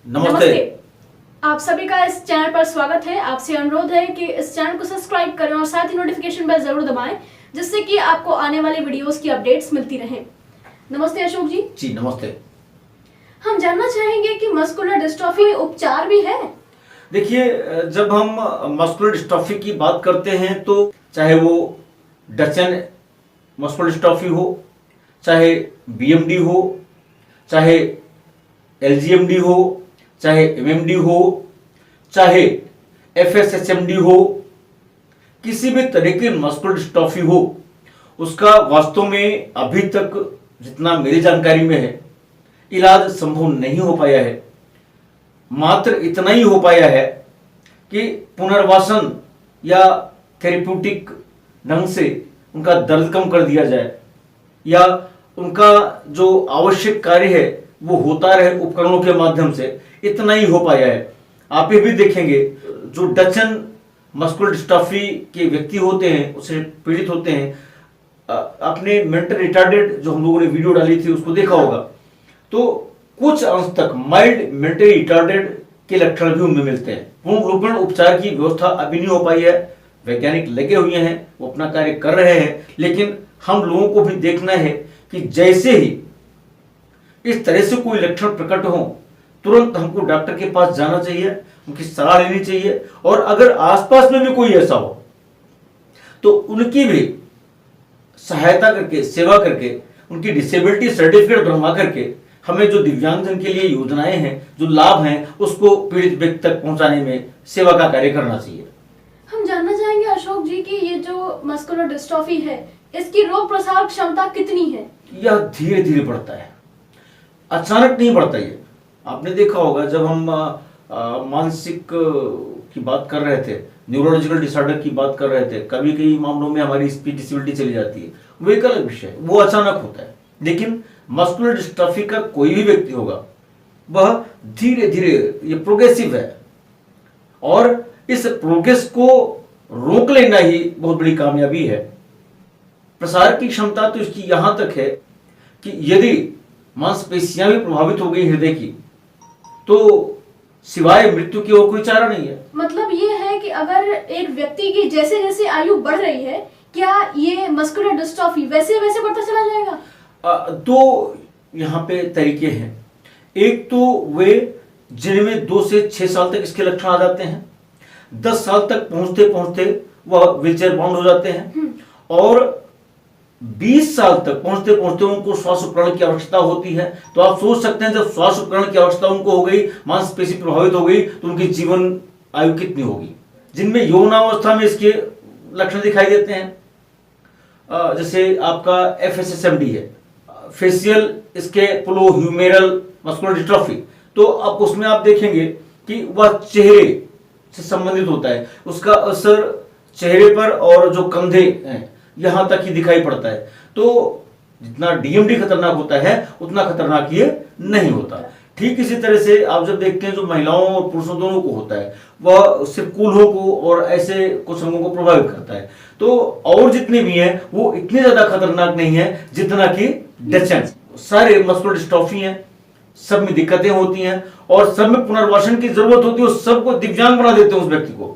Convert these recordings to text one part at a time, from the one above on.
नमस्ते। आप सभी का इस चैनल पर स्वागत है। आपसे अनुरोध है कि इस चैनल को सब्सक्राइब करें और साथ ही नोटिफिकेशन बेल जरूर दबाएं, जिससे कि आपको आने वाली वीडियोस की अपडेट्स मिलती रहें। नमस्ते अशोक जी। जी नमस्ते। हम जानना चाहेंगे कि मस्कुलर डिस्ट्रॉफी उपचार भी है? देखिए, जब हम मस्कुलर डिस्ट्रॉफी की बात करते हैं तो चाहे वो डचन मस्कुलर डिस्ट्रॉफी हो, चाहे बीएमडी हो, चाहे एलजीएमडी हो, चाहे एमएमडी हो, चाहे एफएसएचएमडी हो, किसी भी तरह की मस्कुलर डिस्ट्रॉफी हो, उसका वास्तव में अभी तक जितना मेरी जानकारी में है इलाज संभव नहीं हो पाया है। मात्र इतना ही हो पाया है कि पुनर्वासन या थेरेप्यूटिक ढंग से उनका दर्द कम कर दिया जाए या उनका जो आवश्यक कार्य है वो होता रहे उपकरणों के माध्यम से, इतना ही हो पाया है। आप ये भी देखेंगे जो डचन मस्कुलर डिस्ट्रॉफी के व्यक्ति होते हैं, उससे पीड़ित होते हैं, अपने मेंटल रिटार्डेड जो हम लोगों ने वीडियो डाली थी उसको देखा होगा, तो कुछ अंश तक माइल्ड मेंटली रिटार्डेड के लक्षण भी उनमें मिलते हैं। पूर्ण उपचार की व्यवस्था अभी नहीं हो पाई है। वैज्ञानिक लगे हुए हैं, वो अपना कार्य कर रहे हैं, लेकिन हम लोगों को भी देखना है कि जैसे ही इस तरह से कोई लक्षण प्रकट हो तुरंत हमको डॉक्टर के पास जाना चाहिए, उनकी सलाह लेनी चाहिए, और अगर आसपास में भी कोई ऐसा हो तो उनकी भी सहायता करके, सेवा करके, उनकी डिसेबिलिटी सर्टिफिकेट बनवा करके हमें जो दिव्यांगजन के लिए योजनाएं हैं, जो लाभ हैं, उसको पीड़ित व्यक्ति तक पहुंचाने में सेवा का कार्य करना चाहिए। हम जानना चाहेंगे अशोक जी कि ये जो मस्कुलर डिस्ट्रॉफी है, इसकी रोग प्रसार क्षमता कितनी है? यह धीरे धीरे बढ़ता है, अचानक नहीं बढ़ता। ये आपने देखा होगा जब हम मानसिक की बात कर रहे थे, न्यूरोलॉजिकल डिसऑर्डर की बात कर रहे थे, कभी कई मामलों में हमारी स्पीच डिसेबिलिटी चली जाती है, वो एक अलग विषय है, वो अचानक होता है। लेकिन मस्कुलर डिस्ट्रॉफी का कोई भी व्यक्ति होगा वह धीरे धीरे, ये प्रोग्रेसिव है, और इस प्रोग्रेस को रोक लेना ही बहुत बड़ी कामयाबी है। प्रसार की क्षमता तो इसकी यहां तक है कि यदि मांसपेशियां भी प्रभावित हो गई हृदय की तो सिवाय मृत्यु की और कोई चारा नहीं है। मतलब ये है कि अगर एक व्यक्ति की जैसे जैसे आयु बढ़ रही है, क्या ये मस्कुलर डिस्ट्रॉफी वैसे वैसे बढ़ता चला जाएगा? दो यहाँ पे तरीके हैं। एक तो वे जिनमें 2 से 6 साल तक इसके लक्षण आ जाते हैं, 10 साल तक पहुंचते पहुंचते वह व्हीलचेयर बाउंड हो जाते हैं, और 20 साल तक पहुंचते पहुंचते उनको श्वास उपकरण की आवश्यकता होती है। तो आप सोच सकते हैं जब श्वास उपकरण की आवश्यकता उनको हो गई, मांसपेशी प्रभावित हो गई, तो उनकी जीवन आयु कितनी होगी। जिनमें यौवनावस्था में इसके लक्षण दिखाई देते हैं, जैसे आपका एफएसएचएमडी है, फेशियल स्कैपुलोह्यूमेरल मस्कुलर डिस्ट्रॉफी, तो अब उसमें आप देखेंगे कि वह चेहरे से संबंधित होता है, उसका असर चेहरे पर और जो कंधे हैं यहां तक ही दिखाई पड़ता है। तो जितना डीएमडी खतरनाक होता है उतना खतरनाक ये नहीं होता। ठीक इसी तरह से आप जब देखते हैं जो महिलाओं और पुरुषों दोनों को होता है, वह सिर्फ कूल्हों को और ऐसे कुछ अंगों को प्रभावित करता है। तो और जितने भी हैं वो इतने ज्यादा खतरनाक नहीं है जितना कि डचन। सारे मस्कुलर डिस्ट्रॉफी हैं, सब में दिक्कतें होती हैं और सब में पुनर्वासन की जरूरत होती है। सबको दिव्यांग बना देते हैं उस व्यक्ति को,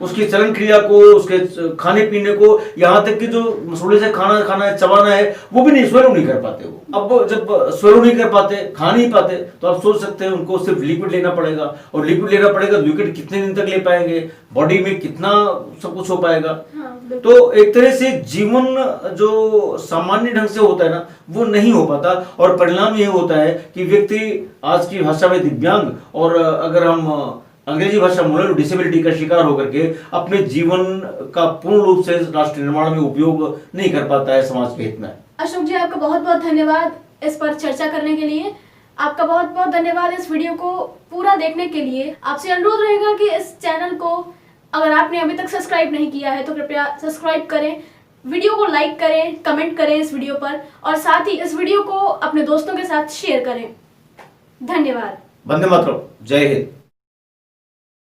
उसकी चलन क्रिया को, उसके खाने पीने को, यहाँ तक कि जो मसूड़े से खाना खाना है, चबाना है, वो भी नहीं, स्वयं नहीं कर पाते। वो अब जब स्वयं नहीं कर पाते, खा नहीं पाते, तो आप सोच सकते हैं उनको सिर्फ लिक्विड लेना पड़ेगा, और लिक्विड लेना पड़ेगा, लिक्विड कितने दिन तक ले पाएंगे, बॉडी में कितना सब कुछ हो पाएगा। तो एक तरह से जीवन जो सामान्य ढंग से होता है ना, वो नहीं हो पाता, और परिणाम ये होता है कि व्यक्ति आज की भाषा में दिव्यांग, और अगर हम अंग्रेजी भाषा में डिसेबिलिटी का शिकार होकर के अपने जीवन का पूर्ण रूप से राष्ट्र निर्माण में उपयोग नहीं कर पाता है समाज के हित में। अशोक जी, आपका बहुत बहुत धन्यवाद इस पर चर्चा करने के लिए। आपका बहुत बहुत धन्यवाद इस वीडियो को पूरा देखने के लिए। आपसे अनुरोध रहेगा कि इस चैनल को अगर आपने अभी तक सब्सक्राइब नहीं किया है तो कृपया सब्सक्राइब करें, वीडियो को लाइक करें, कमेंट करें इस वीडियो पर, और साथ ही इस वीडियो को अपने दोस्तों के साथ शेयर करें। धन्यवाद। वंदे मातरम। जय हिंद।